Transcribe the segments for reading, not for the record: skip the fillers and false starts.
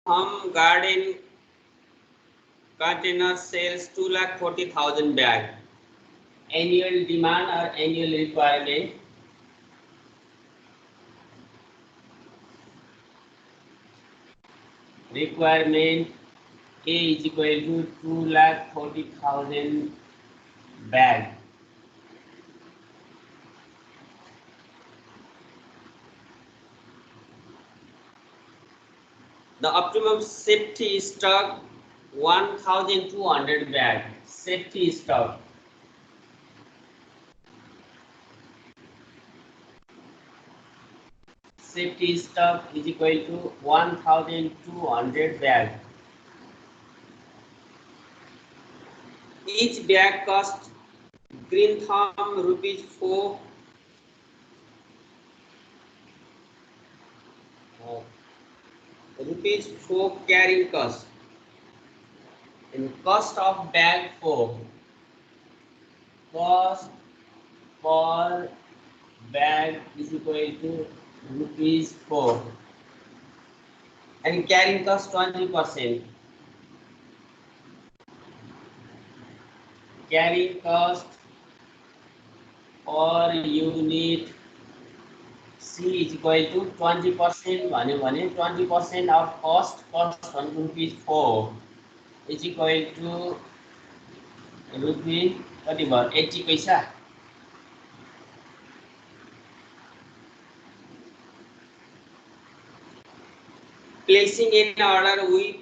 Home Garden Container sells 2,40,000 bag. Annual demand or annual requirement? Requirement A is equal to 2,40,000 bag. The optimum safety stock 1,200 bag. Safety stock. Safety stock is equal to 1,200 bag. Each bag cost green thumb rupees 4. Rupees 4 carrying cost. And cost of bag 4. Cost per bag is equal to rupees 4. And carrying cost 20%. Carrying cost per unit C is equal to 20%. 20% of cost rupees 4 is equal to rupees 80 paisa. Placing an order with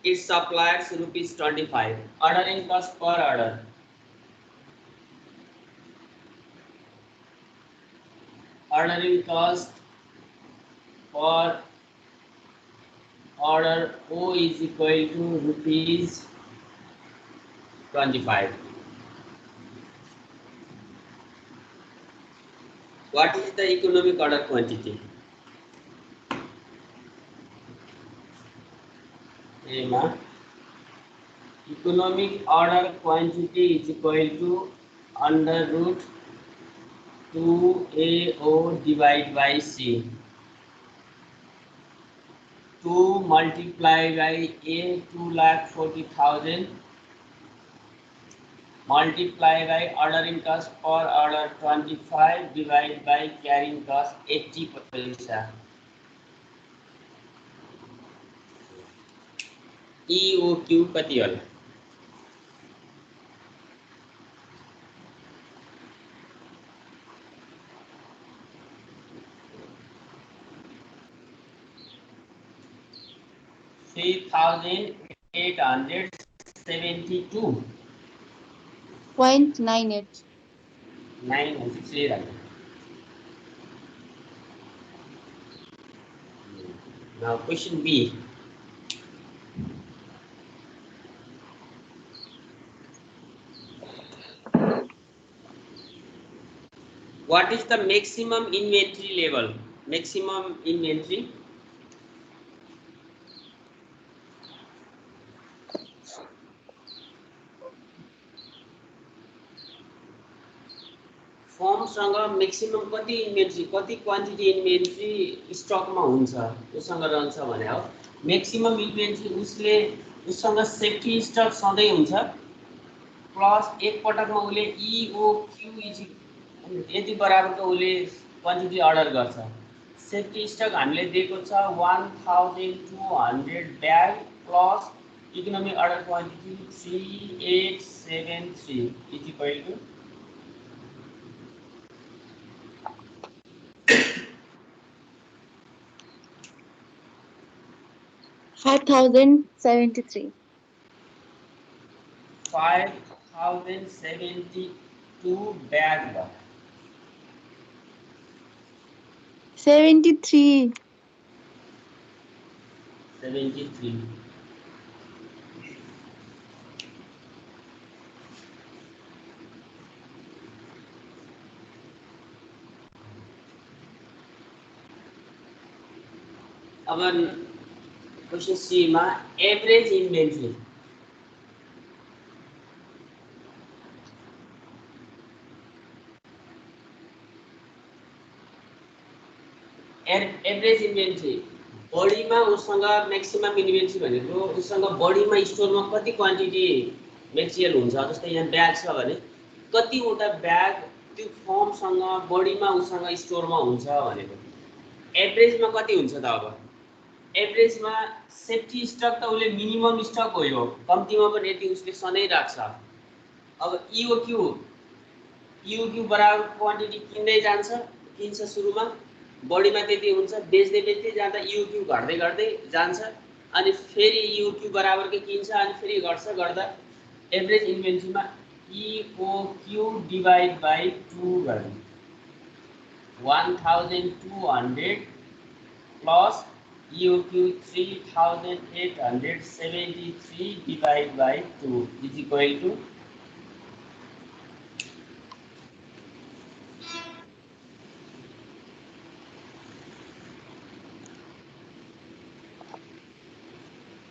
its suppliers rupees 25. Ordering cost per order. Ordering cost for order O is equal to rupees 25. What is the economic order quantity? Economic order quantity is equal to under root 2AO divided by C. 2 multiplied by A 2,40,000 multiplied by ordering cost per order 25 divided by carrying cost 80 paisa. EOQ कति होला? $3,872.98. 9 Now question B. What is the maximum inventory level? Maximum inventory. फर्मसँग maximum कति inventory कति quantity inventory स्टकमा हुन्छ उसँग रहन्छ भने हो मैक्सिमम इन्भेन्ट्री उसले उसँग सेफ्टी स्टक सधैँ हुन्छ प्लस एक पटकमा उले EOQ यति बराबरको उले क्वान्टिटी अर्डर गर्छ सेफ्टी स्टक हामीले दिएको छ 1200 bag plus economic order quantity 3873 is equal to 5,073. 5,072 bag. 73. 73. अब क्वेश्चन सी मा एभरेज इन्भेन्ट्री एभरेज इन्भेन्ट्री बढीमा उसँग म्याक्सिमम इन्भेन्ट्री भनेको उसँग बढीमा स्टोरमा कति क्वान्टिटी मेटेरियल हुन्छ, जस्तै यहाँ ब्याग छ भने कतिवटा ब्याग त्यो फर्मसँग बढीमा उसँग स्टोरमा हुन्छ भनेको। एभरेजमा कति हुन्छ त? अब एभरेजमा सेफ्टी स्टक त उसले मिनिमम स्टक हो, यो कम्तीमा पनि यति उसले सधैँ राख्छ। अब इओक्यू बराबर क्वान्टिटी किन्छ सुरुमा, बढीमा त्यति हुन्छ, बेच्दै जाँदा इओक्यू घट्दै घट्दै जान्छ, अनि फेरि इओक्यू बराबरकै किन्छ, अनि फेरि गर्दा एभरेज इन्भेन्ट्रीमा इओक्यू डिभाइड बाई 2 गर्नु 1200 plus EOQ 3873 divide by 2 is equal to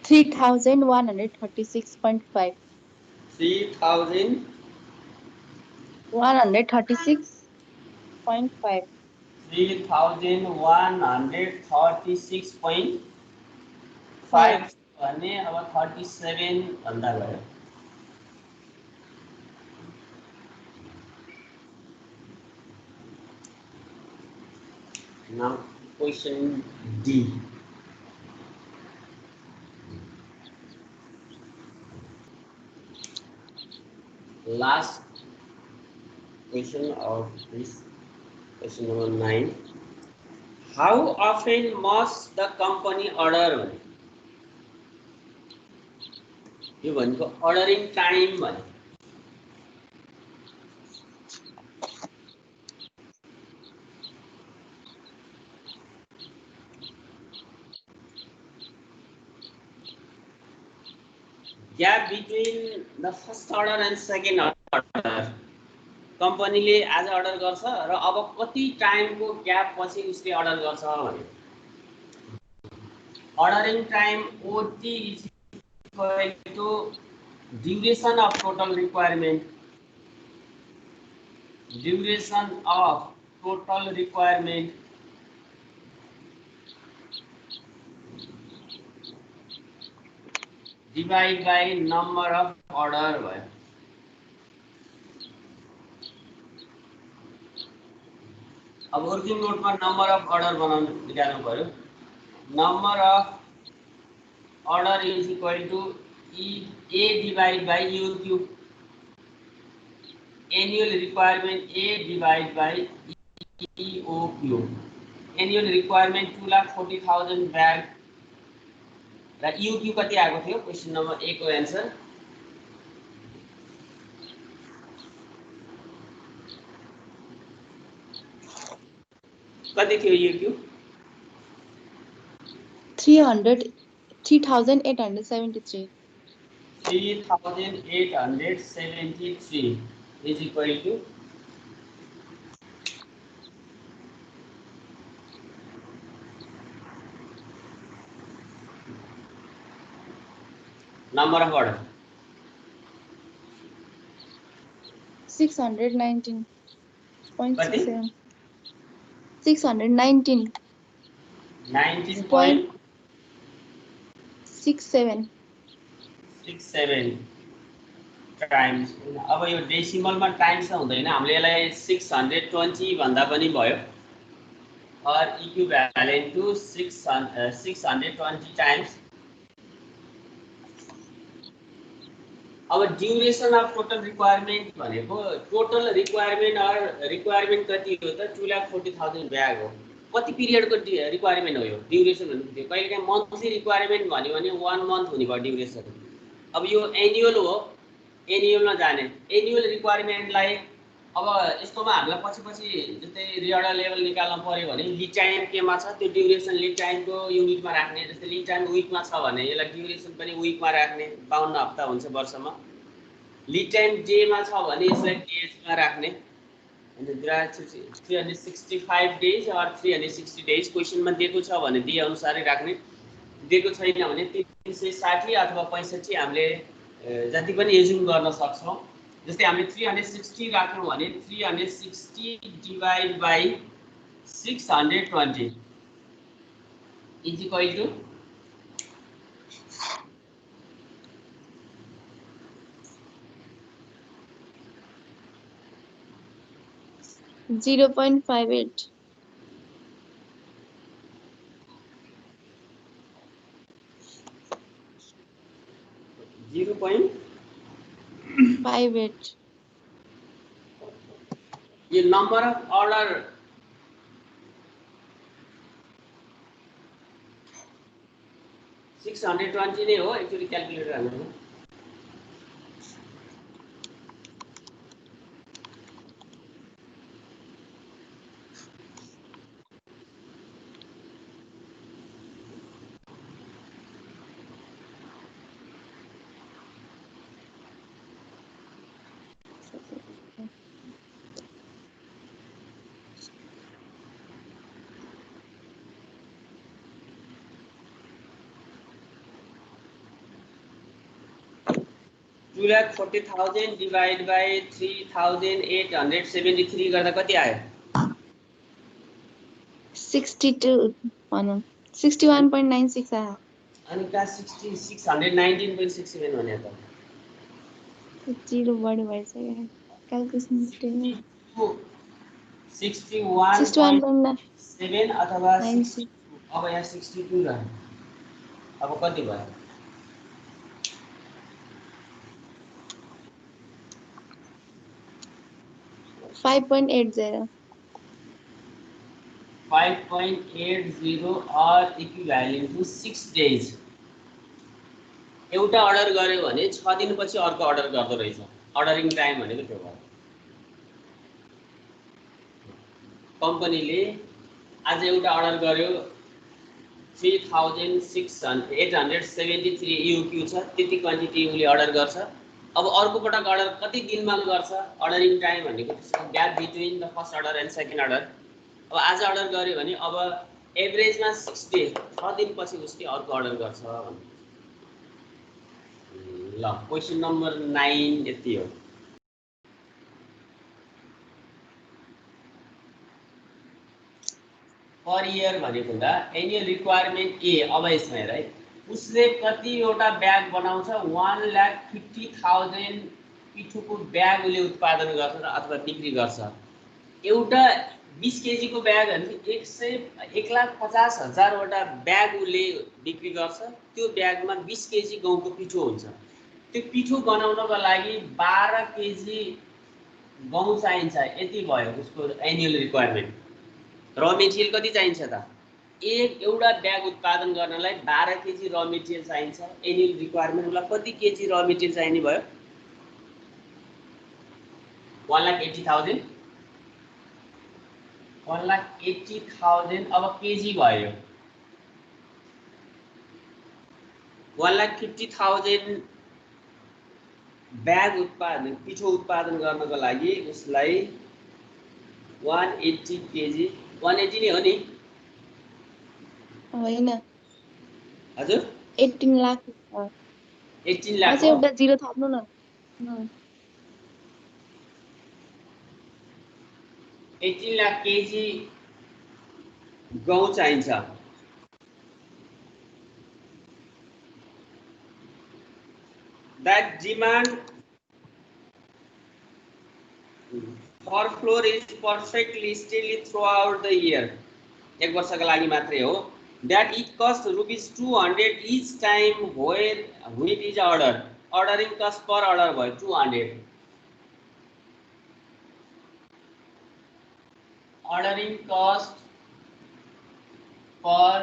3136.5. 3136.5. 3136.5 भने अब 37 भन्दा भयो। Now question D. Last question of this question number 9. How often must the company order? यो भनेको अर्डरिङ टाइम भने gap between the first order and second order. कम्पनीले आज order गर्छ र अब कति टाइमको ग्याप पछि उसले अर्डर गर्छ भने ordering time OT is equal to duration of total requirement divide by number of order भयो। अब वर्किङ नोटमा नम्बर अफ अर्डर बनाउनु निकाल्नु पर्यो। Number of order is equal to A divide by EOQ, annual requirement A divide by EOQ. Annual requirement 2,40,000 bag र EOQ कति आएको थियो? क्वेसन नम्बर ए को एन्सर कति थियो? इओक्यू 3,873. 3,873 is equal to number of order 619.67. 619. 19.67 times. अब यो डेसिमलमा टाइम्स त हुँदैन, हामीले यसलाई 620 भन्दा पनि भयो, or equivalent to 620 टाइम्स। अब ड्युरेसन अफ टोटल रिक्वायरमेन्ट भनेको टोटल रिक्वायरमेन्ट कति हो त? 2,40,000 ब्याग हो। कति पिरियडको रिक्वायरमेन्ट हो यो? ड्युरेसन भनेको कहिलेकाहीँ मन्थली रिक्वायरमेन्ट भन्यो भने 1 मन्थ हुने भयो ड्युरेसन। अब यो एनुअल हो, एनुअलमा जाने। एनुअल रिक्वायरमेन्टलाई अब यस्तोमा हामीलाई पछि जस्तै रिअर्डर लेभल निकाल्न पर्यो भने लिड टाइम केमा छ त्यो ड्युरेसन लिड टाइमको युनिटमा राख्ने। जस्तै लिड टाइम विकमा छ भने यसलाई ड्युरेसन पनि विकमा राख्ने, 52 हप्ता हुन्छ वर्षमा। लिड टाइम डेमा छ भने यसलाई डेजमा राख्ने। अनि 365 डेज or 360 डेज क्वेसनमा दिएको छ भने दिए अनुसारै राख्ने, दिएको छैन भने 360 अथवा 65 हामीले जति पनि एज्युम गर्न सक्छौँ। जस्तै हामीले 360 राख्यौँ भने 360 divide by 620 is equal to 0.58. 0.58 ये नंबर अफ अर्डर सिक्स 620 नै हो एक्चुअली क्याल्कुलेटर हाल्नु टू लाख 40,000 डिवाइड बाई 3,873 गर्दा कति आयो 62 भनौँ 61.96 आयो अनि का 619.67 भने त जिरो बढी भइसक्यो क्याल्कुलेसन मिस्टेक 61.7 अथवा 96 अब यहाँ 62 रह्यो अब कति भयो 5.80 5.80 or equivalent to 6 days एउटा अर्डर गर्यो भने 6 दिनपछि अर्को अर्डर गर्दो रहेछ अर्डरिङ टाइम भनेको त्यो भयो कम्पनीले आज एउटा अर्डर गर्यो 3,873 युक्यू छ त्यति क्वान्टिटी उले अर्डर गर्छ अब अर्को पटक अर्डर कति दिनमा गर्छ अर्डरिङ टाइम भनेको त्यसको gap between the first order and second order अब आज अर्डर गर्यो भने अब एभरेजमा 6 डे 6 दिनपछि उसले अर्को अर्डर गर्छ ल क्वेशन नम्बर 9 यति हो पर इयर भनेको हुँदा एनुअल रिक्वायरमेन्ट ए अब यसमा हेर है उसले कतिवटा ब्याग बनाउँछ 1,50,000 पिठोको ब्याग उसले उत्पादन गर्छ अथवा बिक्री गर्छ एउटा 20 केजी को ब्याग भने 1,50,000 वटा ब्याग उसले बिक्री गर्छ त्यो ब्यागमा 20 केजी गहुँको पिठो हुन्छ त्यो पिठो बनाउनको लागि 12 केजी गहुँ चाहिन्छ यति भयो उसको एनुअल रिक्वायरमेन्ट र मेटेरियल कति चाहिन्छ त एउटा ब्याग उत्पादन गर्नलाई 12 केजी र मेटेरियल चाहिन्छ एनुअल रिक्वायरमेन्ट उसलाई कति केजी र मेटेरियल चाहिने भयो 1,80,000 1,80,000 अब केजी भयो 1,50,000 ब्याग उत्पादन पिठो उत्पादन गर्नको लागि उसलाई 180 केजी 180 नै हो नि होइन हजुर 18 लाख 18 लाख अझै एउटा जिरो थप्नु न 18 लाख केजी गहुँ चाहिन्छ that demand for floor is perfectly steady throughout the year एक वर्षका लागि मात्रै हो that it costs ₹200 each time when it is ordered ordering cost per order भयो 200 ordering cost per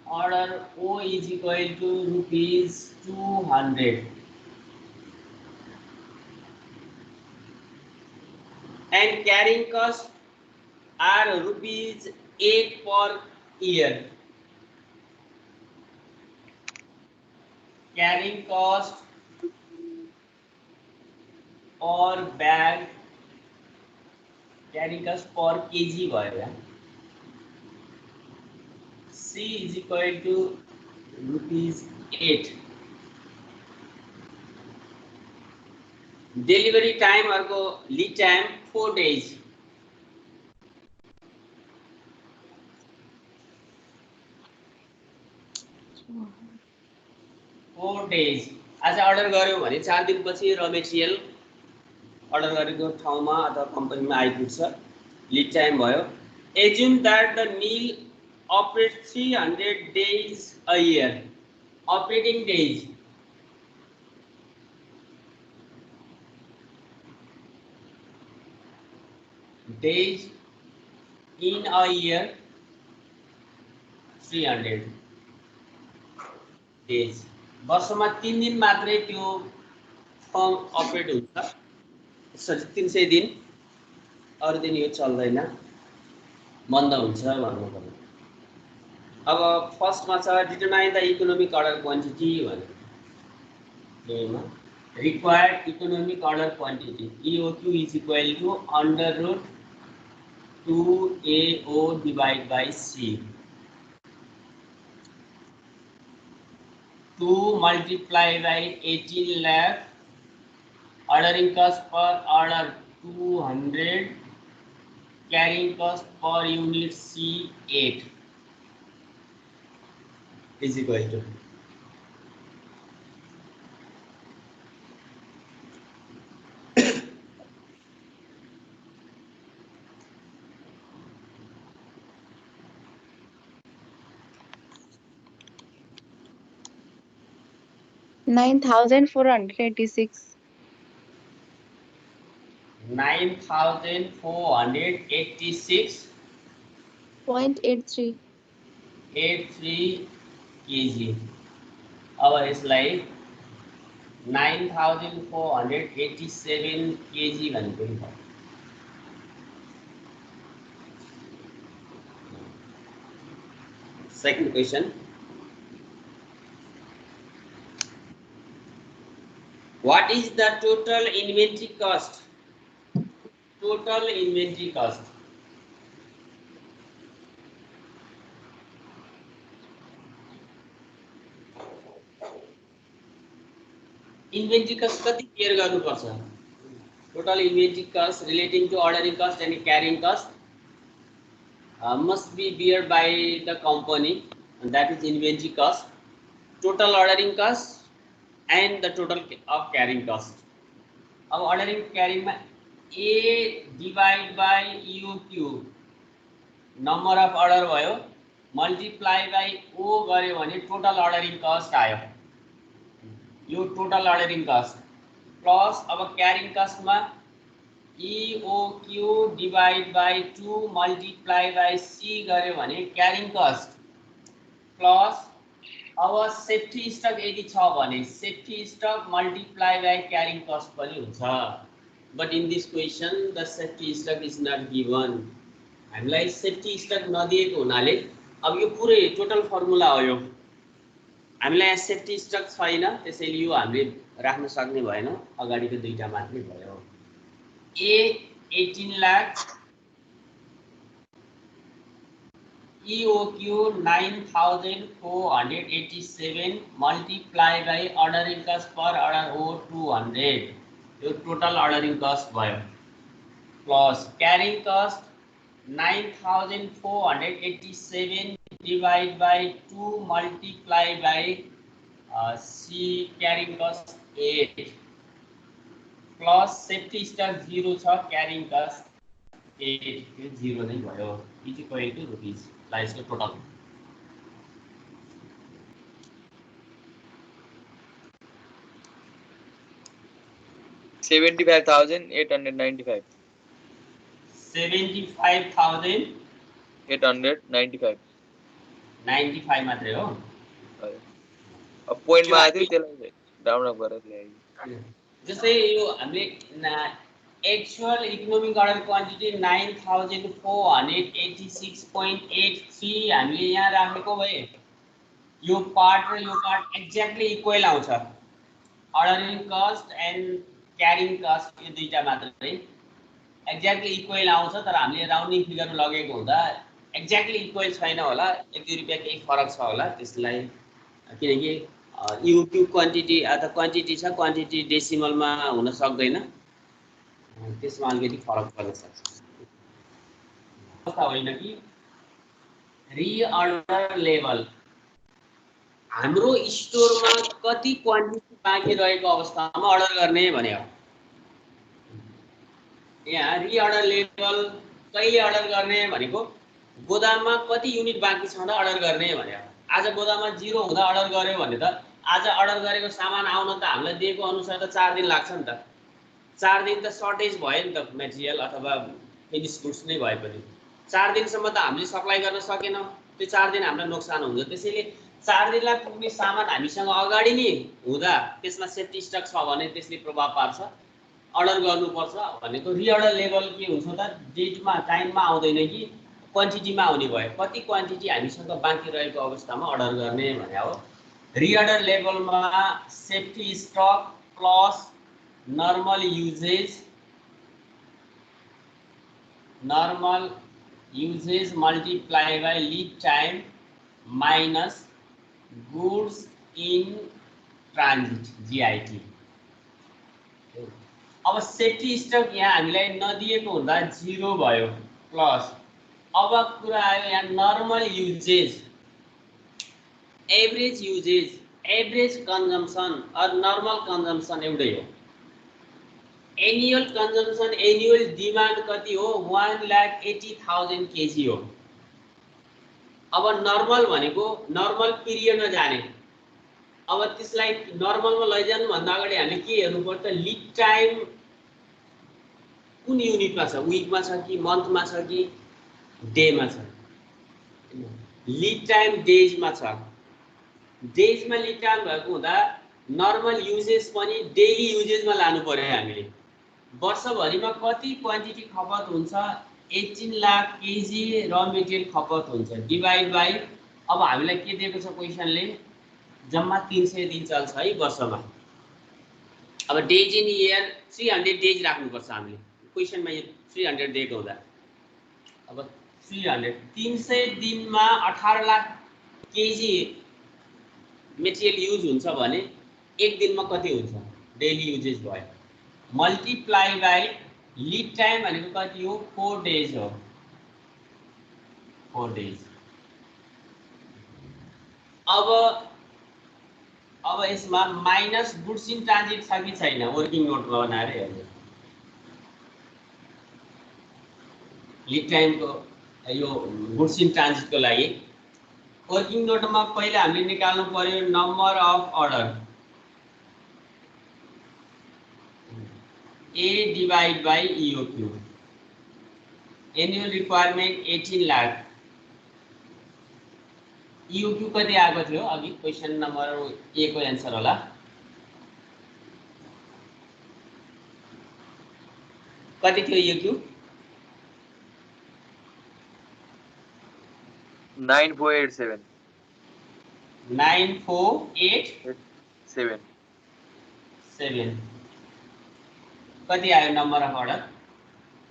order O is equal to ₹200 and carrying cost are ₹8 per year. Carrying cost or bag carrying cost per kg भयो C is equal to ₹8 delivery time अर्को lead time 4 days 4 days आज order गर्यो भने 4 दिनपछि र material order गरेको ठाउँमा अथवा कम्पनीमा आइपुग्छ लीड टाइम भयो assume that the mill operates 300 days a year operating days in a year 300 days वर्षमा 3 दिन मात्रै त्यो फर्म अपरेट हुन्छ 300 दिन अरु दिन यो चल्दैन मन्द हुन्छ भन्नु पर्यो अब फर्स्टमा छ determine the economic order quantity भनेमा required economic order quantity EOQ is equal to under root 2AO divided by C 2 multiplied by 18 lakh ordering cost per order 200 carrying cost per unit C8 is equal to $9,486. 9,486 .83. 83 kg अब यसलाई 9,487 kg भनेको नि भयो second question what is the total inventory cost inventory cost कति care गर्नुपर्छ total inventory cost relating to ordering cost and carrying cost must be bear by the company and that is inventory cost total ordering cost and the total of carrying cost अब ordering carrying मा A divide by EOQ number of order भयो multiply by O गर्यो भने total ordering cost आयो यो total ordering cost plus अब carrying cost मा EOQ divide by 2 multiply by C गर्यो भने carrying cost plus our safety stock यदि छ भने safety stock multiply by carrying cost पनि हुन्छ but in this question the safety stock is not given हामीलाई safety stock नदिएको हुनाले अब यो पुरै टोटल फर्मुला हो यो हामीलाई यहाँ safety stock छैन त्यसैले यो हामीले राख्न सक्ने भएन अगाडिको दुईटा मात्रै भयो A 18 lakh EOQ 9,487 multiplied by ordering cost per order O 200 यो total ordering cost भयो plus carrying cost 9,487 divided by 2 multiplied by C carrying cost 8 plus safety stock 0 छ carrying cost 8 यो 0 नै भयो is equal to rupees लाइस को total $75,895 95 मात्रै हो अब पोइन्ट मा आथ्यो त्यसलाई राउन्ड अफ गरेर ल्याए जस्तै यो हामीले एक्चुअल इकोनोमिक अर्डर क्वान्टिटी 9,486.83 हामीले यहाँ राखेको भए यो पार्ट र यो पार्ट एक्ज्याक्टली इक्वल आउँछ ordering cost and carrying cost यो दुईटा मात्रै एक्ज्याक्टली इक्वल आउँछ तर हामीले राउन्डिङ फिगर लगेको हुँदा एक्ज्याक्टली इक्वल छैन होला 1-2 रुपैयाँ केही फरक छ होला त्यसलाई किनकि EOQ क्वान्टिटी अथवा क्वान्टिटी छ क्वान्टिटी डेसिमलमा हुन सक्दैन त्यसमा अलिकति फरक पर्न सक्छ अवस्था होइन कि रिअर्डर लेभल हाम्रो स्टोरमा कति क्वान्टिटी बाँकी रहेको अवस्थामा अर्डर गर्ने भने हो। यहाँ रिअर्डर लेभल कहिले अर्डर गर्ने भनेको गोदाममा कति युनिट बाँकी छ भन्दा अर्डर गर्ने भने हो। आज गोदाममा 0 हुँदा अर्डर गर्यो भने त आज अर्डर गरेको सामान आउन त हामीलाई दिएको अनुसार त 4 दिन लाग्छ नि त। 4 दिन त सर्टेज भयो नि त मेटेरियल अथवा फिनिश गुड्स नै भए पनि 4 दिनसम्म त हामीले सप्लाई गर्न सकेनौँ। त्यो 4 दिन हामीलाई नोक्सान हुन्छ। त्यसैले 4 दिनलाई पुग्ने सामान हामीसँग अगाडि नै हुँदा त्यसमा सेफ्टी स्टक छ भने त्यसले प्रभाव पार्छ। अर्डर गर्नुपर्छ भनेको रिअर्डर लेभल के हुन्छ त डेटमा टाइममा आउँदैन कि क्वान्टिटीमा आउने भयो। कति क्वान्टिटी हामीसँग बाँकी रहेको अवस्थामा अर्डर गर्ने भने हो। रिअर्डर लेभलमा safety stock plus normal usage multiply by lead time minus goods in transit GIT। अब सेफ्टी स्टक यहाँ हामीलाई नदिएको हुँदा 0 भयो प्लस अब कुरा आयो यहाँ normal usage average consumption or normal consumption एउटै हो। एनुअल कन्जम्सन एनुअल डिमान्ड कति हो 1,80,000 kg हो। अब नर्मल भनेको नर्मल पिरियडमा जाने। अब त्यसलाई नर्मलमा लैजानु भन्दा अगाडि हामीले के हेर्नु पर्छ लीड टाइम कुन युनिटमा छ विकमा छ कि मन्थमा छ कि डेमा छ। लीड टाइम डेजमा छ। डेजमा लीड टाइम भएको हुँदा नर्मल युजेज पनि डेली युजेजमा लानु पर्यो हामीले। वर्षभरिमा कति क्वान्टिटी खपत हुन्छ 18 लाख kg र मेटेरियल खपत हुन्छ डिवाइड बाई अब हामीलाई के दिएको छ क्वेसनले जम्मा 300 दिन चल्छ है वर्षमा। अब डेज इन इयर 300 डेज राख्नुपर्छ हामीले क्वेसनमा 300 दिएको हुँदा। अब 300 दिनमा 18 लाख kg मेटेरियल युज हुन्छ भने एक दिनमा कति हुन्छ डेली युजेज भयो मल्टिप्लाई बाई लीड टाइम भनेको कति हो 4 डेज हो 4 डेज। अब यसमा माइनस गुड्स इन ट्रान्जिट छ कि छैन वर्किङ नोटमा बनाएर हेर्नु। लीड टाइमको यो गुड्स इन ट्रान्जिटको लागि वर्किङ नोटमा पहिला हामीले निकाल्नु पर्यो number of order A divide by EOQ annual requirement 18 lakh EOQ कति आएको थियो अघि क्वेसन नम्बर A को एन्सर होला। कति थियो EOQ 9487 9487 कति आयो नम्बर अफ अर्डर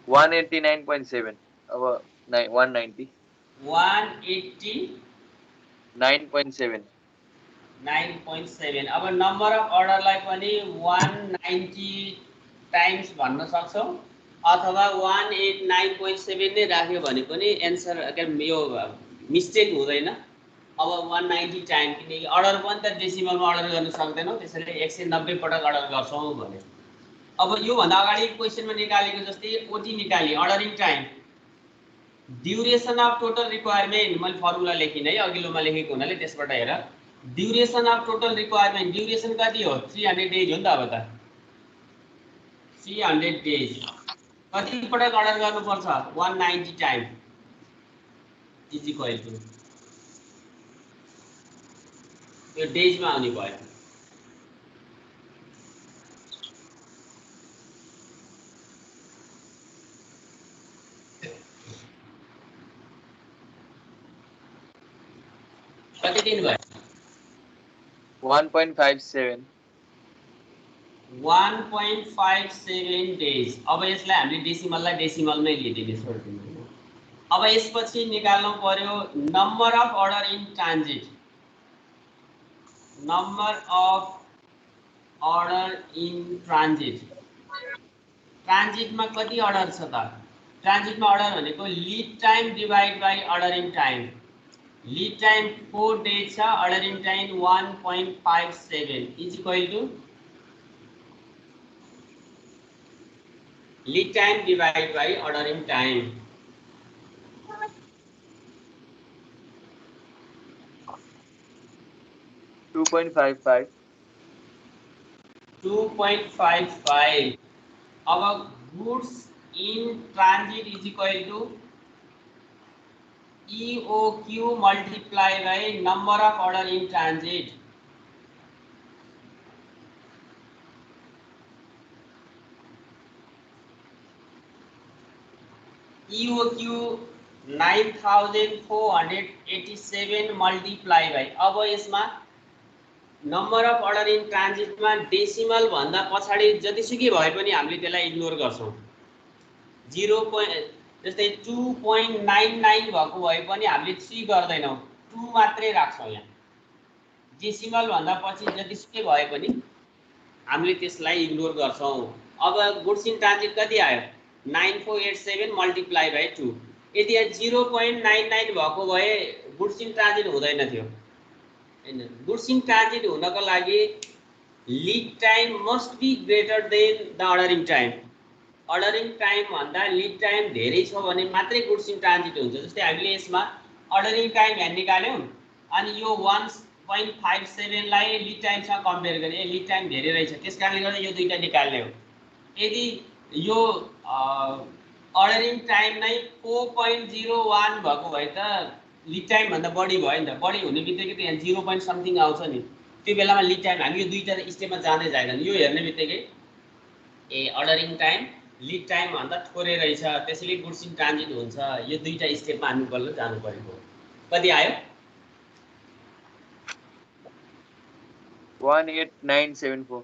189.7 अब 190 189.7 अब नम्बर अफ अर्डरलाई पनि 190 टाइम्स भन्न सक्छौं अथवा 189.7 नै राख्यो भने पनि एन्सर यो मिस्टेक हुँदैन। अब 190 टाइम किनकि अर्डर पनि त डेसिमलमा अर्डर गर्न सक्दैनौँ त्यसैले 190 पटक अर्डर गर्छौं भने। अब यो भन्दा अगाडि क्वेसनमा निकालेको जस्तै ओटी निकाली ordering time duration of total requirement मैले फर्मुला लेखिन है अघिल्लोमा लेखेको हुनाले त्यसबाट हेर duration of total requirement duration कति हो 300 डेज हो नि त। अब त 300 डेज कति पटक अर्डर गर्नुपर्छ 190 टाइम इज इक्वल टु यो डेजमा आउने भयो। कति दिन भयो 1.57 डेज। अब यसलाई हामीले डेसिमललाई डेसिमलमै लिदिने छोड्दिनु। अब यसपछि निकाल्नु पर्यो number of order in transit number of order in transit ट्रान्जिटमा कति अर्डर छ त ट्रान्जिटमा अर्डर भनेको lead time divide by ordering time lead time 4 days छ, ordering time 1.57 is equal to lead time divide by ordering time. 2.55 2.55। अब goods in transit is equal to EOQ multiply by number of order in transit। EOQ 9487 multiply by, अब यसमा number of order in ट्रान्जिटमा decimal भन्दा पछाडि जतिसुकै भए पनि हामीले त्यसलाई इग्नोर गर्छौं। 0. जस्तै 2.99 भएको भए पनि हामीले 3 गर्दैनौं, 2 मात्रै राख्छौं। यहाँ डेसिमल भन्दा पछि जतिसुकै भए पनि हामीले त्यसलाई इग्नोर गर्छौं। अब गुड्स इन ट्रान्जिट कति आयो? 9487 मल्टिप्लाई बाइ 2। यदि 0.99 भएको भए गुड्स इन ट्रान्जिट हुँदैन थियो। गुड्स इन ट्रान्जिट हुनको लागि lead time must be greater than the ordering time. Ordering time भन्दा लीड टाइम धेरै छ भने मात्रै गुड्स इन ट्रान्जिट हुन्छ। जस्तै हामीले यसमा अर्डरिङ टाइम यहाँ निकाल्यौं अनि यो 1.57 लाई लीड टाइमसँग कम्पेयर गरे, लीड टाइम धेरै रहेछ, त्यसकारणले गर्दा यो दुईटा निकाल्ने हो। यदि यो अर्डरिङ टाइम नै 4.01 भएको भए त लीड टाइम भन्दा बढी भयो नि त। बढी हुने बित्तिकै त यहाँ 0 point समथिङ आउँछ नि, त्यो बेलामा लीड टाइम हामी यो दुईटा स्टेपमा जाँदै जाँदैन। यो हेर्ने बित्तिकै अर्डरिङ टाइम लीड टाइम भन्दा थोरै रहेछ, त्यसैले गुड्स इन ट्रान्जिट हुन्छ। यो दुईटा स्टेपमा हामी बल्ल जानु परेको। कति आयो? 18974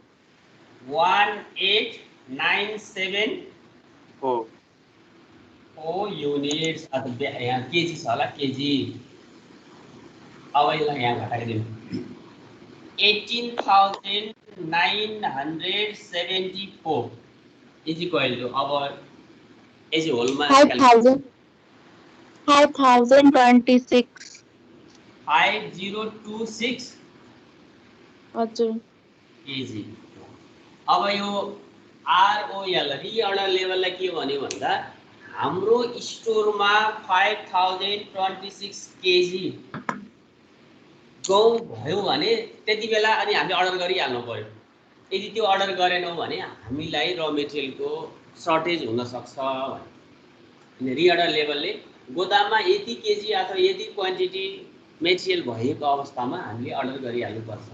18974 युनिट्स। यहाँ केजी छ होला, केजी। अब यसलाई यहाँ घटाइदिउँ। 18,974 इज इक्वल टु, अब एज ए होलमा 5026 5026 हजुर केजी। अब यो ROL रिअर्डर लेभललाई के भन्यो भन्दा हाम्रो स्टोरमा 5026 केजी गहुँ भयो भने त्यति बेला अनि हामीले अर्डर गरिहाल्नु पर्यो। यदि त्यो अर्डर गरेनौँ भने हामीलाई र मेटेरियलको सर्टेज हुन सक्छ। अनि रिअर्डर लेभलले गोदाममा यति केजी अथवा यति क्वान्टिटी मेटेरियल भएको अवस्थामा हामीले अर्डर गरिहाल्नुपर्छ।